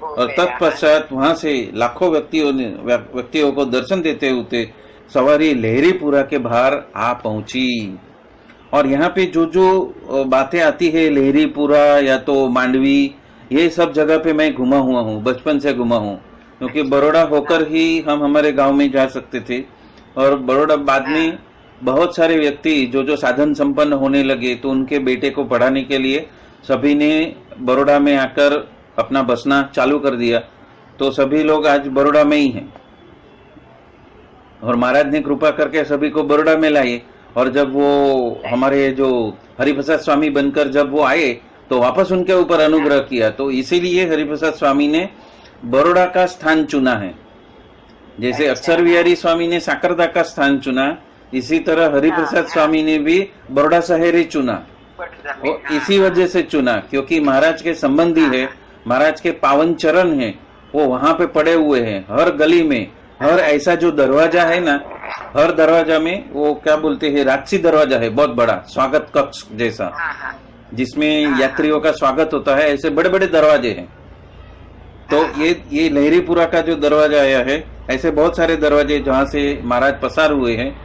और तत्पश्चात वहां से लाखों व्यक्तियों को दर्शन देते हुए सवारी लहरीपुरा के बाहर आ पहुंची। और यहाँ पे जो जो बातें आती है लहरीपुरा या तो मांडवी ये सब जगह पे मैं घुमा हुआ हूँ, बचपन से घुमा हूँ क्योंकि बड़ौदा होकर ही हम हमारे गांव में जा सकते थे। और बड़ौदा बाद में बहुत सारे व्यक्ति जो जो साधन संपन्न होने लगे तो उनके बेटे को पढ़ाने के लिए सभी ने बड़ौदा में आकर अपना बसना चालू कर दिया। तो सभी लोग आज बड़ौदा में ही हैं और महाराज ने कृपा करके सभी को बड़ौदा में लाए। और जब वो हमारे जो हरिप्रसाद स्वामी बनकर जब वो आए तो वापस उनके ऊपर अनुग्रह किया। तो इसीलिए हरिप्रसाद स्वामी ने बड़ौदा का स्थान चुना है। जैसे अक्षर विहारी स्वामी ने साकरदा का स्थान चुना इसी तरह हरिप्रसाद स्वामी ने भी बड़ौदा शहर ही चुना। वो इसी वजह से चुना क्योंकि महाराज के संबंधी है, महाराज के पावन चरण है, वो वहां पे पड़े हुए हैं। हर गली में हर ऐसा जो दरवाजा है ना, हर दरवाजा में वो क्या बोलते हैं राजसी दरवाजा है बहुत बड़ा स्वागत कक्ष जैसा। जिसमें यात्रियों का स्वागत होता है, ऐसे बड़े बड़े दरवाजे हैं। तो ये लहरीपुरा का जो दरवाजा आया है, ऐसे बहुत सारे दरवाजे जहां से महाराज पसार हुए हैं,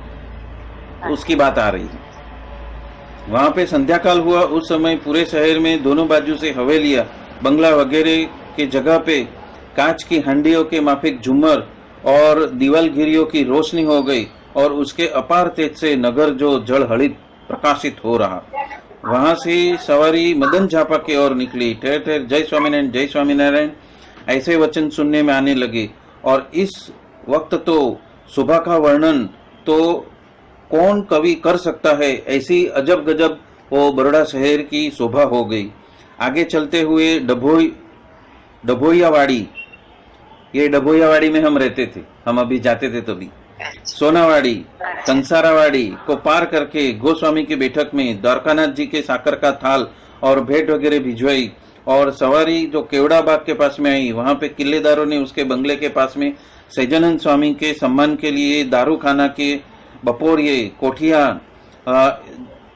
उसकी बात आ रही है। वहां पे संध्या काल हुआ, उस समय पूरे शहर में दोनों बाजू से हवेलियां, बंगला वगैरह की जगह पे कांच की हंडियों के माफिक झूमर और दीवालगिरियों की रोशनी हो गई और उसके अपार तेज से नगर जो जलहलित प्रकाशित हो रहा। वहां से सवारी मदन झापा की ओर निकली। ठहर ठहर जय स्वामीनारायण, जय स्वामीनारायण ऐसे वचन सुनने में आने लगे। और इस वक्त तो सुबह का वर्णन तो कौन कवि कर सकता है, ऐसी अजब गजब वो बरोड़ा शहर की शोभा हो गई। आगे चलते हुए डभोइयावाड़ी, ये डभोइयावाड़ी में हम रहते थे, हम अभी जाते थे तभी। सोनावाड़ी, कंसारावाड़ी को पार करके गोस्वामी की बैठक में द्वारकानाथ जी के साकर का थाल और भेंट वगैरह भिजवाई। और सवारी जो केवड़ा बाग के पास में आई, वहां पे किलेदारों ने उसके बंगले के पास में सैजानंद स्वामी के सम्मान के लिए दारू खाना के बपोरिये कोठिया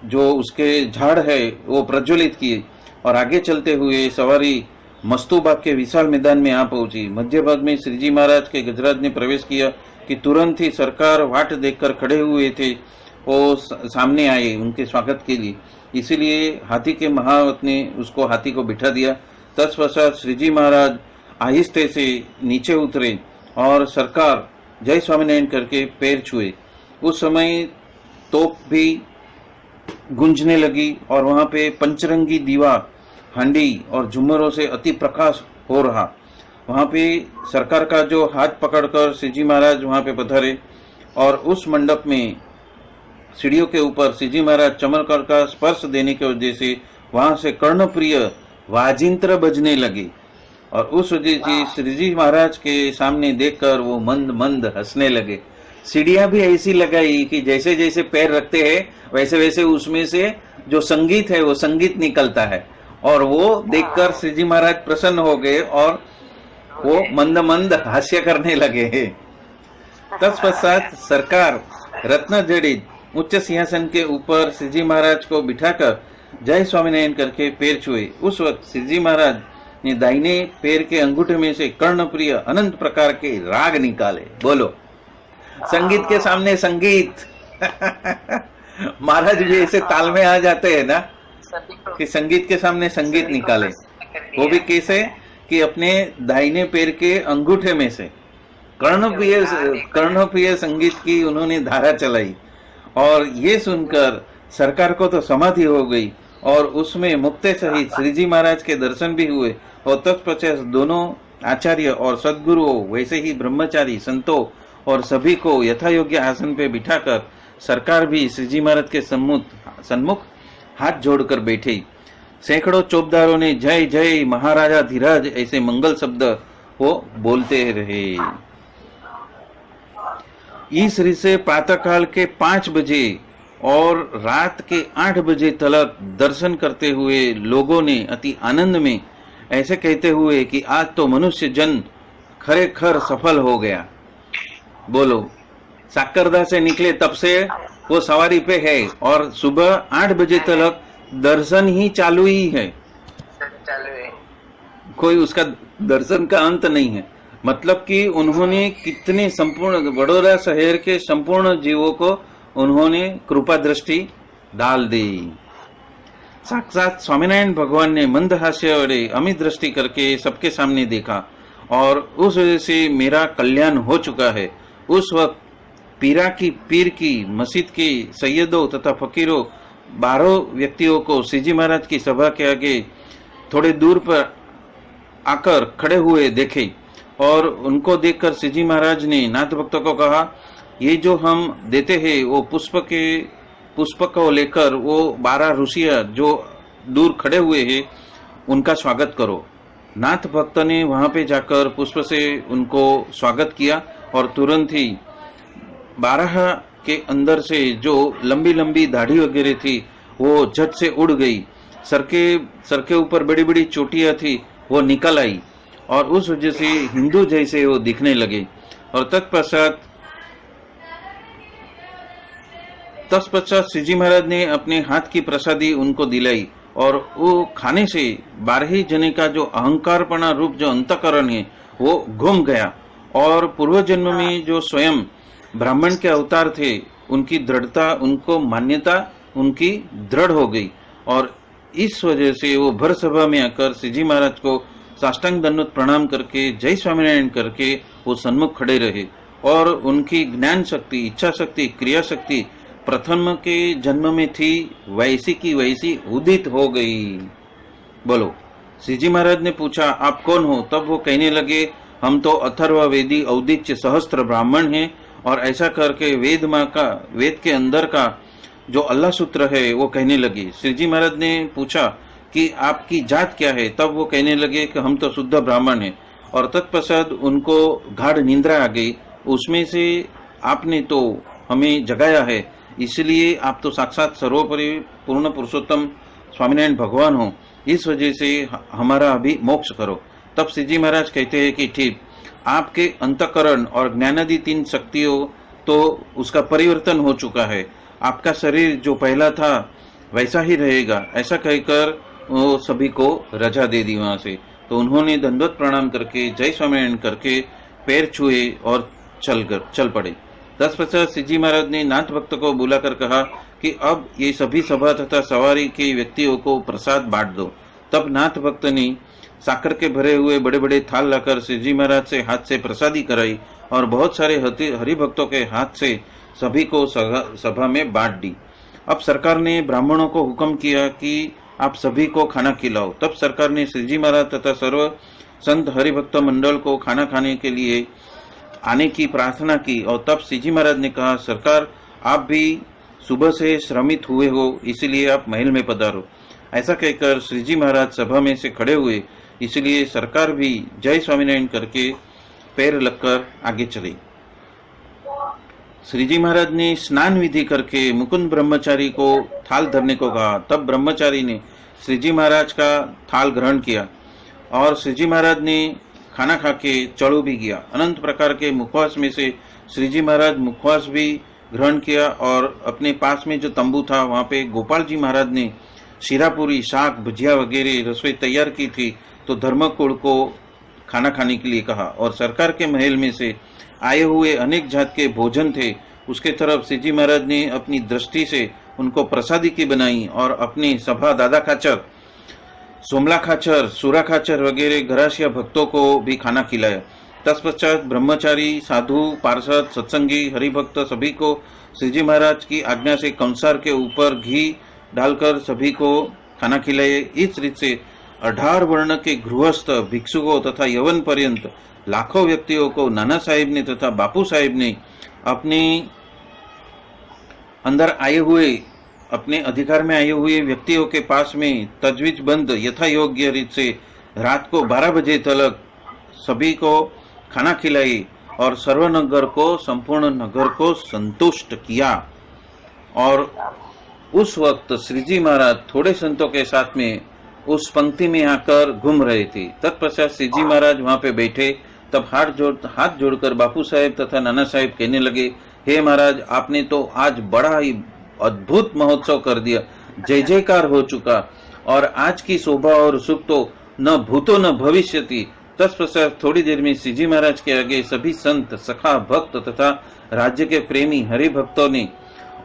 जो उसके झाड़ है वो प्रज्वलित किए। और आगे चलते हुए सवारी मस्तूबाग के विशाल मैदान में आ पहुंची। मध्य भाग में श्रीजी महाराज के गजराज ने प्रवेश किया कि तुरंत ही सरकार वाट देखकर खड़े हुए थे, वो सामने आए उनके स्वागत के लिए। इसीलिए हाथी के महावत ने उसको हाथी को बिठा दिया। तत्पश्चात श्रीजी महाराज आहिस्ते से नीचे उतरे और सरकार जय स्वामीनारायण करके पैर छुए। उस समय तोप भी गूंजने लगी और वहां पे पंचरंगी दीवा, हंडी और झुमरों से अति प्रकाश हो रहा। वहां पे सरकार का जो हाथ पकड़कर श्रीजी महाराज वहां पे पधारे और उस मंडप में सीढ़ियों के ऊपर श्रीजी महाराज चमत्कार का स्पर्श देने की वजह से वहां से कर्णप्रिय वाजिंत्र बजने लगे। और उस वजह से श्रीजी महाराज के सामने देखकर वो मंद मंद हंसने लगे। सीढ़ियां भी ऐसी लगाई कि जैसे जैसे पैर रखते हैं वैसे वैसे उसमें से जो संगीत है वो संगीत निकलता है। और वो देखकर श्रीजी महाराज प्रसन्न हो गए और वो मंद मंद हास्य करने लगे। तत्पश्चात सरकार रत्न जड़ित उच्च सिंहासन के ऊपर श्रीजी महाराज को बिठाकर जय स्वामीनारायण करके पैर छुए। उस वक्त श्रीजी महाराज ने दाहिने पैर के अंगूठे में से कर्णप्रिय अनंत प्रकार के राग निकाले। बोलो, संगीत के सामने संगीत। महाराज भी ऐसे ताल में आ जाते हैं ना कि संगीत के सामने संगीत निकाले। वो भी कैसे कि अपने दाहिने पैर के अंगूठे में से कर्णप्रिय संगीत की उन्होंने धारा चलाई। और ये सुनकर सरकार को तो समाधि हो गई और उसमें मुक्ते सहित श्रीजी महाराज के दर्शन भी हुए। और तत्पश्चात दोनों आचार्य और सद्गुरुओं, वैसे ही ब्रह्मचारी संतों और सभी को यथा योग्य आसन पे बिठाकर सरकार भी श्रीजी महाराज के सन्मुख हाथ जोड़कर बैठे। सैकड़ों चौबदारों ने जय जय महाराजा धीराज ऐसे मंगल शब्द वो बोलते रहे। इस रीत से प्रातःकाल के 5 बजे और रात के 8 बजे तक दर्शन करते हुए लोगों ने अति आनंद में ऐसे कहते हुए कि आज तो मनुष्य जन खरेखर सफल हो गया। बोलो, साकरदा से निकले तब से वो सवारी पे है और सुबह 8 बजे तक दर्शन ही चालू ही है, कोई उसका दर्शन का अंत नहीं है। मतलब कि उन्होंने कितने संपूर्ण बड़ौदा शहर के संपूर्ण जीवों को उन्होंने कृपा दृष्टि डाल दी। साक्षात स्वामीनारायण भगवान ने मंद हास्य और अमित दृष्टि करके सबके सामने देखा और उस वजह से मेरा कल्याण हो चुका है। उस वक्त पीर की मस्जिद के सैयदों तथा फकीरों 12 व्यक्तियों को श्रीजी महाराज की सभा के आगे थोड़े दूर पर आकर खड़े हुए देखे और उनको देखकर श्रीजी महाराज ने नाथ भक्तों को कहा, ये जो हम देते हैं वो पुष्प को लेकर वो 12 ऋषियां जो दूर खड़े हुए हैं उनका स्वागत करो। नाथ भक्त ने वहां पे जाकर पुष्प से उनको स्वागत किया और तुरंत ही 12 के अंदर से जो लंबी लंबी दाढ़ी वगैरह थी वो झट से उड़ गई। सर के ऊपर बड़ी बड़ी चोटियां थी वो निकल आई और उस वजह से हिंदू जैसे वो दिखने लगे। और तत्पश्चात श्रीजी महाराज ने अपने हाथ की प्रसादी उनको दिलाई और वो खाने से 12 जने का जो अहंकारपना रूप जो अंतकरण है वो घूम गया, और पूर्व जन्म में जो स्वयं ब्राह्मण के अवतार थे उनकी दृढ़ता, उनको मान्यता उनकी दृढ़ हो गई, और इस वजह से वो भर सभा में आकर श्रीजी महाराज को साष्टांग दंडवत प्रणाम करके जय स्वामीनारायण करके वो सन्मुख खड़े रहे, और उनकी ज्ञान शक्ति, इच्छा शक्ति, क्रिया शक्ति प्रथम के जन्म में थी वैसी की वैसी उदित हो गई। बोलो। श्रीजी महाराज ने पूछा आप कौन हो? तब वो कहने लगे हम तो अथर्ववेदी औदिच्य सहस्त्र ब्राह्मण हैं, और ऐसा करके वेद के अंदर का जो अल्लाह सूत्र है वो कहने लगे। श्रीजी महाराज ने पूछा कि आपकी जात क्या है? तब वो कहने लगे कि हम तो शुद्ध ब्राह्मण हैं, और तत्पश्चात उनको गाढ़ निंद्रा आ गई। उसमें से आपने तो हमें जगाया है, इसलिए आप तो साक्षात सर्वोपरि पूर्ण पुरुषोत्तम स्वामीनारायण भगवान हो, इस वजह से हमारा अभी मोक्ष करो। तब श्रीजी महाराज कहते हैं कि ठीक, आपके अंतकरण और ज्ञानादि 3 शक्तियों तो उसका परिवर्तन हो चुका है, आपका शरीर जो पहला था वैसा ही रहेगा। ऐसा कहकर वो सभी को रजा दे दी वहां से। तो उन्होंने दंडवत प्रणाम करके जय स्वामीनारायण करके पैर छुए और चल पड़े। तत्पश्चात श्रीजी महाराज ने नाथ भक्त को बुलाकर कहा कि अब ये सभी सभा तथा सवारी के व्यक्तियों को प्रसाद बांट दो। तब नाथ भक्त ने साकर के भरे हुए बड़े बड़े थाल लाकर श्रीजी महाराज से हाथ से प्रसादी कराई, और बहुत सारे हरिभक्तों के हाथ से सभी को सभा में बांट दी। अब सरकार ने ब्राह्मणों को हुक्म किया कि आप सभी को खाना खिलाओ। तब सरकार ने श्रीजी महाराज तथा सर्व संत हरिभक्त मंडल को खाना खाने के लिए आने की प्रार्थना की, और तब श्रीजी महाराज ने कहा सरकार आप भी सुबह से श्रमित हुए हो, इसलिए आप महल में पधारो। ऐसा कहकर श्रीजी महाराज सभा में से खड़े हुए, इसलिए सरकार भी जय स्वामीनारायण करके पैर लगकर आगे चली। श्रीजी महाराज ने स्नान विधि करके मुकुंद ब्रह्मचारी को थाल धरने को कहा। तब ब्रह्मचारी ने श्रीजी महाराज का थाल ग्रहण किया, और श्रीजी महाराज ने खाना खा के चढ़ो भी गया। अनंत प्रकार के मुखवास में से श्रीजी महाराज मुखवास भी ग्रहण किया, और अपने पास में जो तंबू था वहां पे गोपाल जी महाराज ने शीरापूरी, शाक, भुजिया वगैरह रसोई तैयार की थी, तो धर्मकुल को खाना खाने के लिए कहा। और सरकार के महल में से आए हुए अनेक जात के भोजन थे, उसके तरफ श्रीजी महाराज ने अपनी दृष्टि से उनको प्रसादी की बनाई, और अपने सभा दादा खाचर, सोमला खाचर, सूरा खाचर वगैरह घराशिया भक्तों को भी खाना खिलाया। तत्पश्चात ब्रह्मचारी, साधु, पार्षद, सत्संगी, हरिभक्त सभी को श्रीजी महाराज की आज्ञा से कंसार के ऊपर घी डालकर सभी को खाना खिलाए। इस रीत से 18 वर्ण के गृहस्थ, भिक्षुकों तथा यवन पर्यंत लाखों व्यक्तियों को नाना साहिब ने तथा बापू साहिब ने अपने अंदर आए हुए, अपने अधिकार में आए हुए व्यक्तियों के पास में तजवीज बंद यथा योग्य रीत से रात को 12 बजे तक सभी को खाना खिलाई, और सर्वनगर को, संपूर्ण नगर को संतुष्ट किया। और उस वक्त श्रीजी महाराज थोड़े संतों के साथ में उस पंक्ति में आकर घूम रहे थे। तत्पश्चात श्रीजी महाराज वहां पे बैठे, तब हाथ जोड़कर बापू साहेब तथा नाना साहेब कहने लगे, हे महाराज आपने तो आज बड़ा ही अद्भुत महोत्सव कर दिया, जय जयकार हो चुका, और आज की शोभा और सुख तो न भूतो न भविष्यति। तत्पश्चात थोड़ी देर में श्रीजी महाराज के आगे सभी संत, सखा, भक्त तथा राज्य के प्रेमी हरि भक्तों ने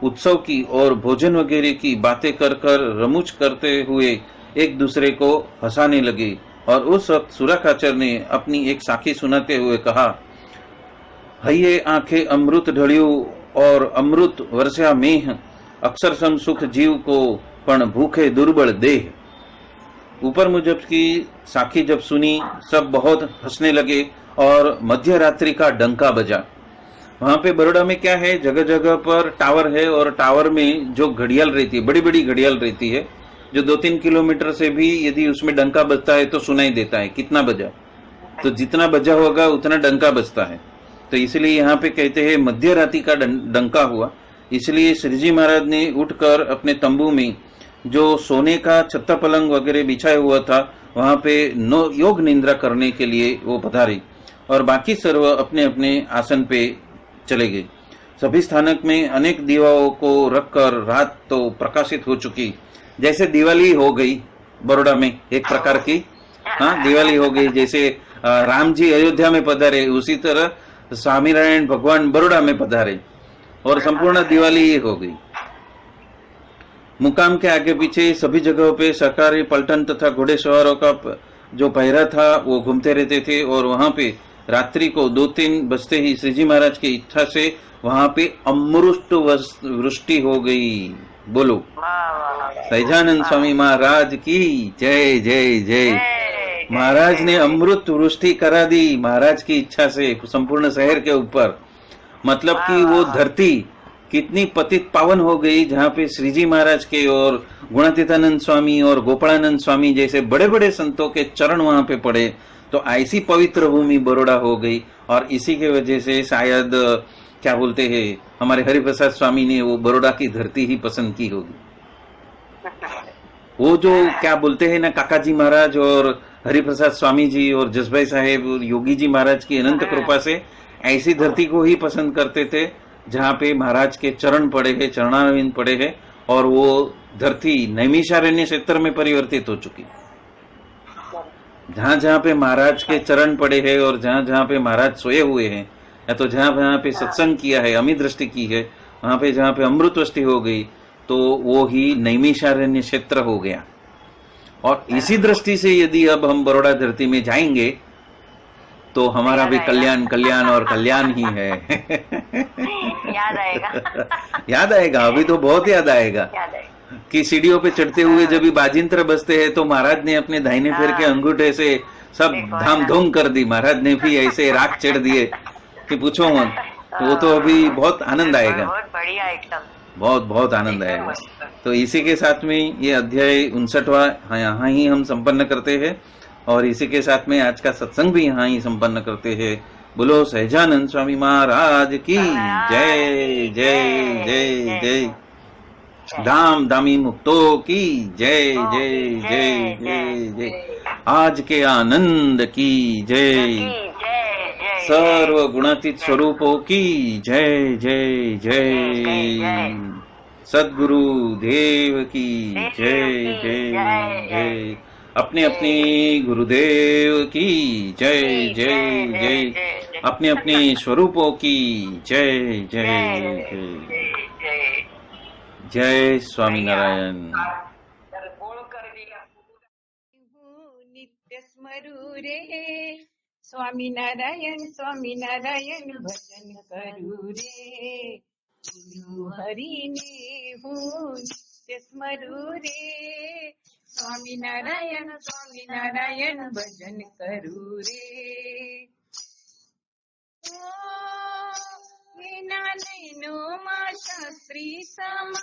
उत्सव की और भोजन वगैरह की बातें कर रमुच करते हुए एक दूसरे को हंसाने लगे। और उस वक्त सूरा खाचर ने अपनी एक साखी सुनाते हुए कहा, हये आंखें अमृत ढळ्यू और अमृत वर्षा मेह, अक्षर सम सुख जीव को पण भूखे दुर्बल देह। ऊपर मुजब की साखी जब सुनी सब बहुत हंसने लगे, और मध्य रात्रि का डंका बजा। वहां पे बड़ौदा में क्या है, जगह जगह पर टावर है, और टावर में जो घड़ियाल रहती है, बड़ी बड़ी घड़ियाल रहती है, जो 2-3 किलोमीटर से भी यदि उसमें डंका बजता है तो सुनाई देता है कितना बजा, तो जितना बजा होगा उतना डंका बजता है। तो इसलिए यहाँ पे कहते हैं मध्य रात्रि का डंका हुआ। इसलिए श्रीजी महाराज ने उठकर अपने तंबू में जो सोने का छत्ता पलंग वगैरह बिछाया हुआ था वहां पे योग निंद्रा करने के लिए वो पधारे, और बाकी सर्व अपने अपने आसन पे चले गए। सभी स्थानक में अनेक दीवाओं को रखकर रात तो प्रकाशित हो चुकी। जैसे दिवाली हो गई बड़ौदा में एक प्रकार की, हाँ दिवाली हो गई, जैसे राम जी अयोध्या में पधारे उसी तरह स्वामीनारायण भगवान बड़ौदा में पधारे और संपूर्ण दिवाली ही हो गई। मुकाम के आगे पीछे सभी जगहों पे सरकारी पलटन तथा घोड़ेसवारों का जो पहरा था वो घूमते रहते थे और वहां पे रात्रि को 2-3 बजते ही श्रीजी महाराज की इच्छा से वहां पे अमृत वृष्टि हो गई। बोलो सहजानंद स्वामी महाराज की जय जय जय। महाराज ने अमृत वृष्टि करा दी महाराज की इच्छा से संपूर्ण शहर के ऊपर। मतलब कि वो धरती कितनी पतित पावन हो गई, जहाँ पे श्रीजी महाराज के और गुणातीतानंद स्वामी और गोपालानंद स्वामी जैसे बड़े बड़े संतों के चरण वहां पे पड़े, तो ऐसी पवित्र भूमि बड़ौदा हो गई। और इसी के वजह से शायद क्या बोलते हैं हमारे हरिप्रसाद स्वामी ने वो बड़ौदा की धरती ही पसंद की होगी। वो जो क्या बोलते हैं ना काका जी महाराज और हरिप्रसाद स्वामी जी और जसभाई साहेब और योगी जी महाराज की अनंत कृपा से ऐसी धरती को ही पसंद करते थे जहाँ पे महाराज के चरण पड़े हैं, चरणारविंद पड़े हैं, और वो धरती नैमिषारण्य क्षेत्र में परिवर्तित हो चुकी। जहाँ जहाँ पे महाराज के चरण पड़े हैं और जहाँ जहाँ पे महाराज सोए हुए हैं, या तो जहाँ जहाँ पे सत्संग किया है, अमी दृष्टि की है, वहां पे जहाँ पे अमृत वृष्टि हो गई, तो वो ही नैमिषारण्य क्षेत्र हो गया। और इसी दृष्टि से यदि अब हम बड़ौदा धरती में जाएंगे तो हमारा भी कल्याण कल्याण और कल्याण ही है। याद आएगा। याद आएगा, अभी तो बहुत याद आएगा कि सीढ़ियों पे चढ़ते हुए जब भी बाजिंत्र बजते हैं तो महाराज ने अपने दाहिने पैर के अंगूठे से सब धाम धूम कर दी। महाराज ने भी ऐसे राख चढ़ दिए कि पूछो मत। वो तो अभी बहुत आनंद आएगा, बहुत बढ़िया एकदम, बहुत बहुत आनंद आएगा। तो इसी के साथ में ये अध्याय 59वां यहाँ ही हम संपन्न करते हैं और इसी के साथ में आज का सत्संग भी यहाँ ही संपन्न करते हैं। बोलो सहजानंद स्वामी महाराज की जय जय जय जय। धाम धामी मुक्तों की जय जय जय जय जय। आज के आनंद की जय। सर्व गुणातीत स्वरूपों की जय जय जय। सद्गुरु देव की जय जय जय। अपने अपने गुरुदेव की जय जय जय। अपने अपने स्वरूपों की जय जय जय। जय स्वामीनारायण। नित्य स्मरू रे स्वामीनारायण स्वामीनारायण भजन करू रे। गुरु हरि ने हूँ नित्य स्मरू रे स्वामीनारायण स्वामीनारायण भजन करू रे। ओ विना नैनो मा शास्त्री समा